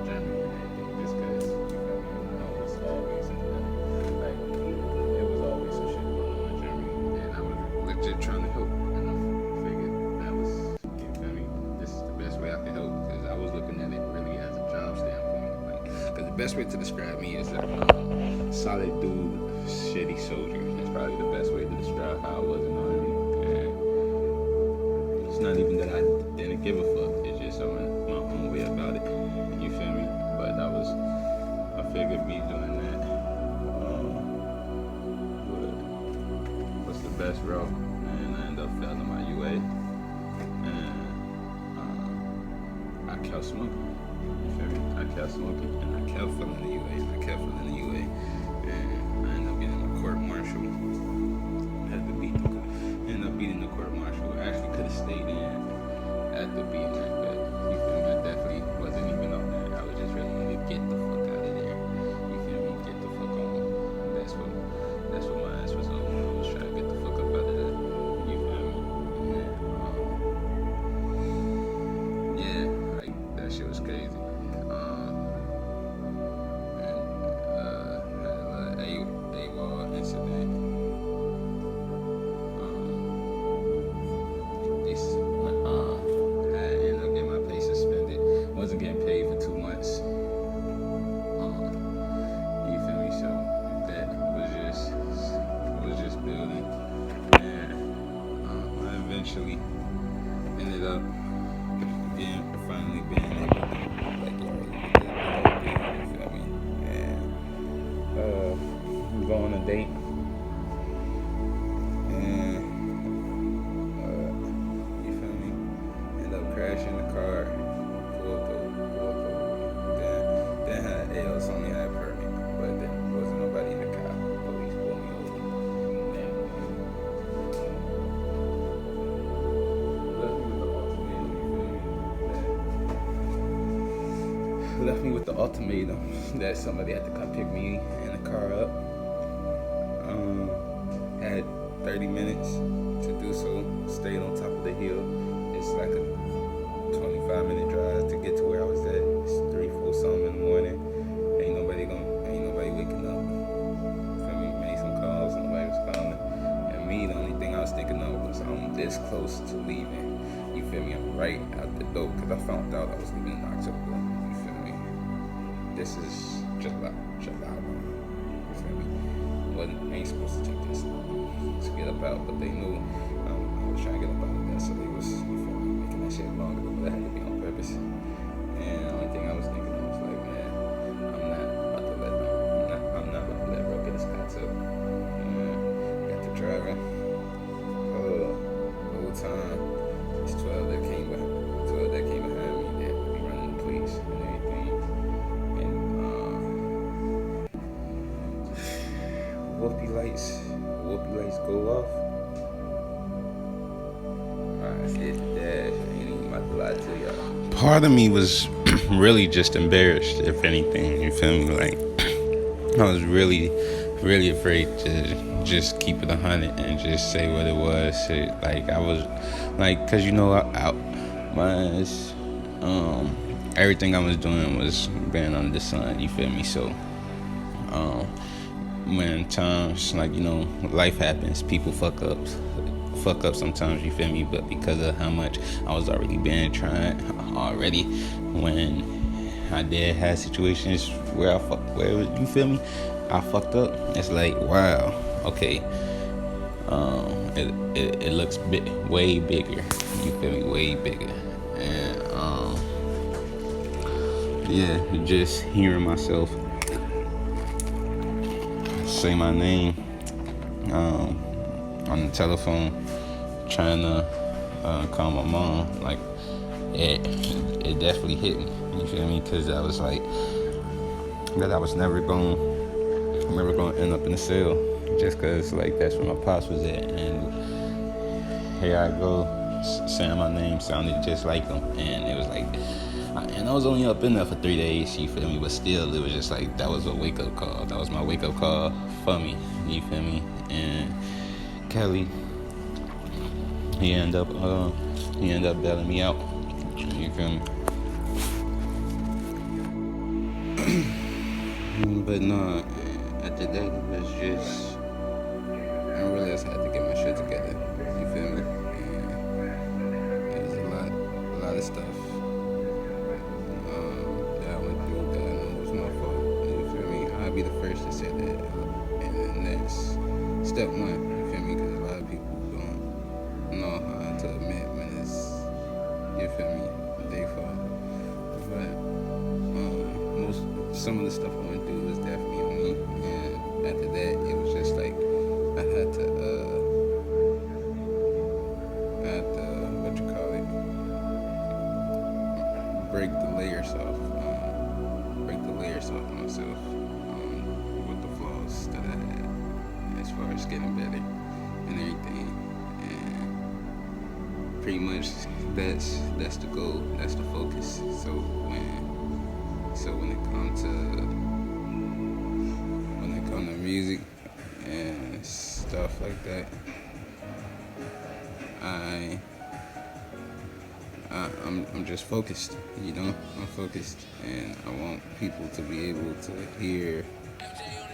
Germany and everything. Just because, you feel me, I was always like, it was always some shit going on in Germany, and I was legit trying to help. And I figured that was, you feel me, this is the best way I can help, because I was looking at it really as a job standpoint. Because the best way to describe me is a solid dude, shitty soldier. That's probably the best way to describe how I was in the army. And it's not even that I didn't give a fuck. It's just I went my own way about it. You feel me? But I figured me doing that. What's the best route? And I ended up failing my UA. And I kept smoking. You feel me? I kept smoking and I kept failing the UA. And I kept failing the UA. And I ended up getting a court martial. Ended up beating the court martial. I actually could have stayed in after beating that, but you feel me? I definitely wasn't even on that. I was just really wanting to get the fuck out of there. You feel me? Get the fuck on. That's what my ass was on. I was trying to get the fuck up out of that. You feel me? Yeah, like that shit was crazy. Incident. I ended up getting my pay suspended. Wasn't getting paid for 2 months. You feel me? So that was just building, and I eventually ended up finally being able to like you feel me? And go on a date. Crashing the car, pulled over. Then had else only had permit, but there wasn't nobody in the car. Police pulled me over. Left me with the ultimatum that somebody had to come pick me and the car up. Had 30 minutes to do so. Stayed on top of the hill. It's like a 25-minute drive to get to where I was at. It's 3-4 something in the morning. Ain't nobody waking up. Feel me? Made some calls, nobody was calling. And me, the only thing I was thinking of was I'm this close to leaving. You feel me? I'm right out the door, because I found out I was leaving in October. You feel me? This is July. You feel me? Ain't supposed to take this long to get up out, but they knew I was trying to get up out of that, so they was, you feel me, making that shit longer, but that had to be on purpose. And the only thing I was thinking of was like, man, I'm not about to let bro get his concept. Got to driving. Whole time, it's 12 that came behind me, that would be running the police and everything. And whoopie lights go off. I hit the dash. I ain't even about to lie to y'all. Part of me was really just embarrassed, if anything. You feel me? Like, I was really, really afraid to just keep it 100 and just say what it was. Like, I was, like, cause you know, Mine's, everything I was doing was being under the sun, you feel me? So, when times, like, life happens, people fuck up sometimes, you feel me? But because of how much I was already been trying already, when I did have situations where you feel me, I fucked up, it's like, wow, okay, it looks way bigger, you feel me, way bigger. And yeah, just hearing myself say my name on the telephone, trying to call my mom, like, it definitely hit me, you feel me? Because I was like, that I was never going to end up in a cell, just because, like, that's where my pops was at. And here I go, saying my name sounded just like him. And it was like, and I was only up in there for 3 days, you feel me? But still, it was just like, that was a wake-up call. That was my wake-up call for me, you feel me? And Kelly, he ended up bailing me out, you feel me? But no, after that, it was just, I realized I had to get my shit together, you feel me? And it was a lot of stuff that I went through that I know was my fault, you feel me? I'll be the first to say that. And then that's step one, you feel me? Because a lot of people don't know how to admit when it's, you feel me, their fault. But some of the stuff I went through was definitely on me, and after that, it was just like I had to break the layers off myself, with the flaws that I had, as far as getting better and everything, and pretty much that's the goal, that's the focus. So when it comes to music and stuff like that, I'm just focused, I'm focused, and I want people to be able to hear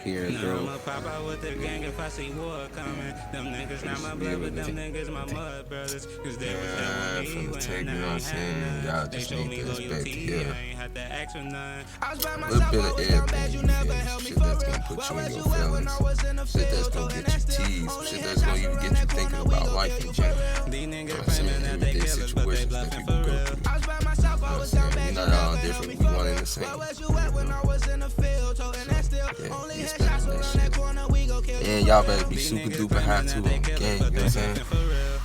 a girl. I'ma pop out with the gang if I see war coming. Them niggas not my blood, but them niggas my mud brothers. Cause they was there with me when I ain't had none. They showed me loyalty, I ain't had to ask for none. I was by myself, always down bad, you never held me for real. Where was you at when I was in the field? Shit that's gonna get you teased, shit that's gonna even get you thinking about life in general. These niggas claiming that they killers, but they bluffing for real. I was by myself, I was down bad, We're not all different, we one in the same. where was you at when I was in the field? Toting that still, only Yeah, headshots around that corner, we go kill. and y'all better be super duper hot too on the game, you know what I'm saying?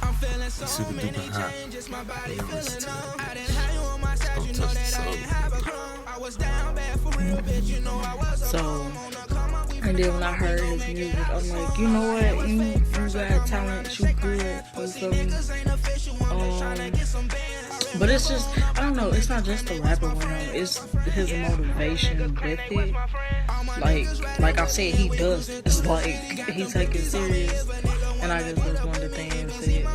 I'm feeling so Super many duper hot. changes, my body Yeah, listen feeling to numb. it. I didn't have you on my side, Don't you know touch the that I soul. didn't have a crumb. I was down bad for real, bitch, you know I was alone. On the come up, we And then when I heard his music, I'm like, you know what? You got talent, you good. You feel me? But it's just, I don't know, it's not just the rapper with him, it's his motivation with it. Like I said, he does. It's like, he take it serious. And I guess that's one of the things that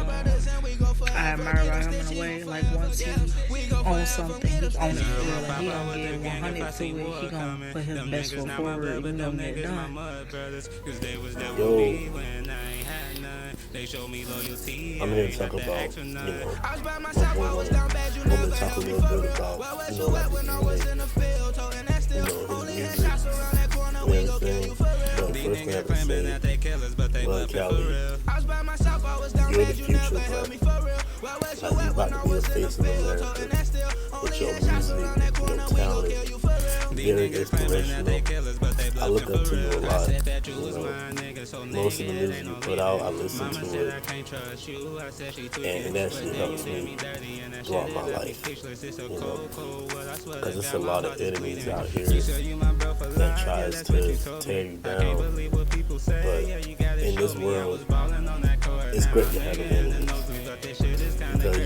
I admire about him in a way. Like, once he on something, he on it for real. Like, he gonna get 100 to it. He gonna put his best foot forward. He gonna get it done. I'm here to talk about, my boy, I'm going to talk a little bit about, like, his music, everything. But first thing I have to say, Bud Cali, you're the future, bro. Like, you about to be the face of America with your music, your talent, very inspirational. I look up to you a lot, most of the music you put out, I listen to it, and it actually helps me throughout my life, because there's a lot of enemies out here that tries to tear you down, but in this world, it's great to have enemies, because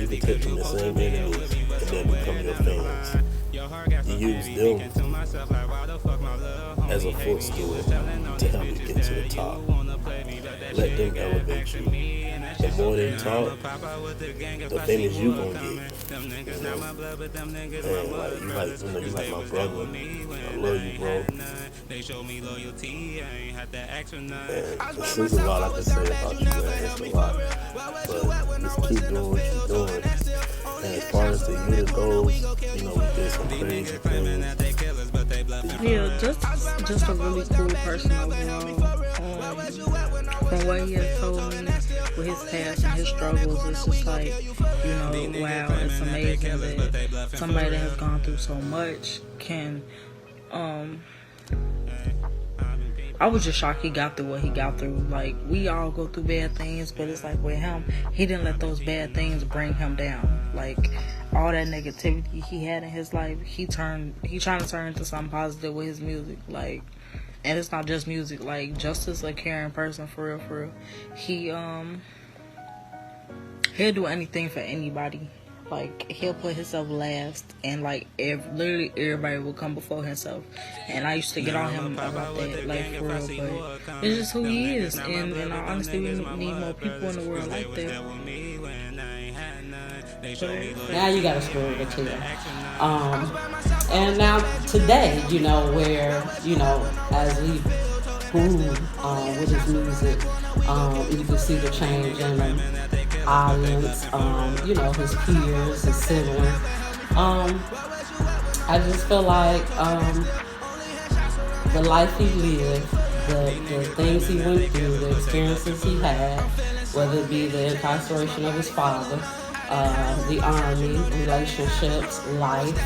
you can take from the same enemies and then become your fans. You use them as a footstool to help you get to the top. Let them elevate you. The more they talk, the famous you gonna get. man. And like you like my brother. I love you, bro. And there's a lot I can say about you, man. It's a lot. But just keep doing what you're doing. And as far as the unit goes, we did some crazy things. Yeah, just a really cool person overall. From what he has told me with his past and his struggles, it's just like, wow, it's amazing that somebody that has gone through so much can, I was just shocked he got through what he got through. Like, we all go through bad things, but it's like with him, he didn't let those bad things bring him down. Like, all that negativity he had in his life, he trying to turn into something positive with his music. Like, and it's not just music. Like, Justice, a caring person, for real. He'll do anything for anybody. Like, he'll put himself last, and like literally everybody will come before himself. And I used to get on him about that, like, for real, but it's just who he is. And I honestly, we need more people in the world like that. Now you got a story to tell. And now today, where, as we grew with his music, you can see the change in the audience, his peers, his siblings. I just feel like the life he lived, the things he went through, the experiences he had, whether it be the incarceration of his father, the army, relationships, life,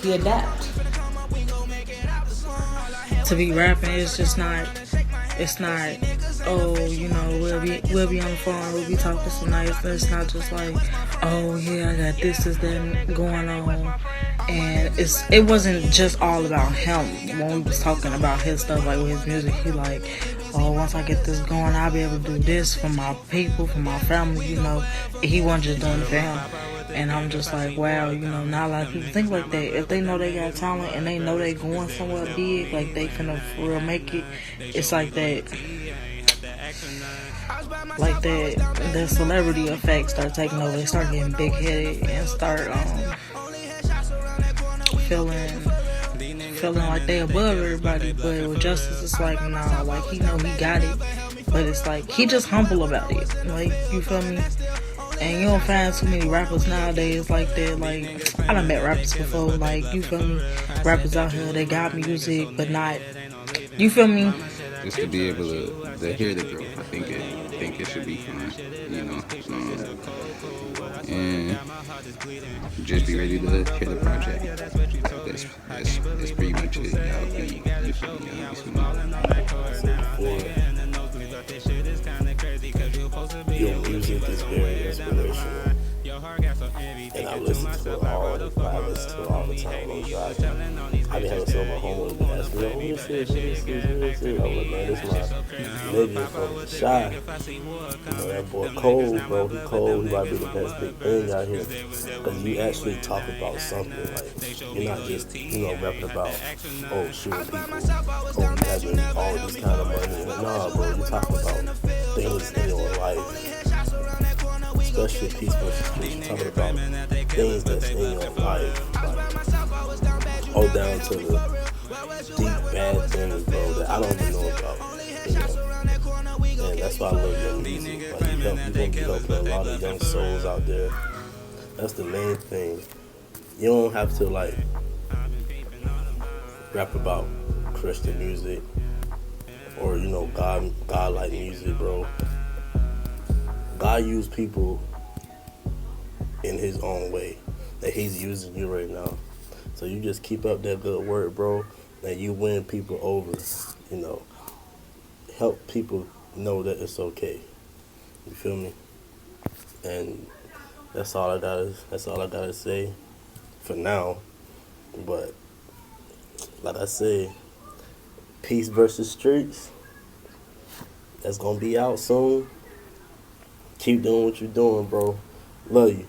he adapted. To be rapping, it's not, oh, we'll be on the phone, we'll be talking so nice. It's not just like, oh yeah, I got this that going on. And it wasn't just all about him. When we was talking about his stuff, like with his music, he like, oh, once I get this going, I'll be able to do this for my people, for my family, He wasn't just doing it for him. And I'm just like, wow, not a lot of people think like that. If they know they got talent and they know they going somewhere big, like they finna for real make it, it's like that. Like the celebrity effect start taking over. They start getting big headed and start feeling like they above everybody. But with Justice, it's like, nah, like he know he got it, but it's like he just humble about it. Like, you feel me? And you don't find too many rappers nowadays like that. Like, I done met rappers before, like, you feel me? Rappers out here, they got music, but not, you feel me? Just to be able to hear the growth, I think it should be fun, and just be ready to hear the project. That's pretty much it. Your music is very inspirational, and I listen to it all the time. On drive. I be having some of my homies ask me, who this is? I'm like, man, this my nigga from Shy. That boy Cole, bro. He cold. He might be the best big thing out here. Because you actually talk about something. Like, you're not just, rapping about, shooting people. You having all this kind of money. Nah, bro. You're talking about things in your life. Especially Peace vs. Street. You're talking about things that's in your life. Like, all down to the deep bad things, bro, that I don't even know about. And that's why I love your music. Like, you're gonna be helping a lot of young souls out there. That's the main thing. You don't have to, like, rap about Christian music or, God-like music, bro. God used people in his own way that he's using you right now. So you just keep up that good work, bro, and you win people over, Help people know that it's okay. You feel me? And that's all I gotta say for now. But like I said, Peace vs. Streets, that's gonna be out soon. Keep doing what you're doing, bro. Love you.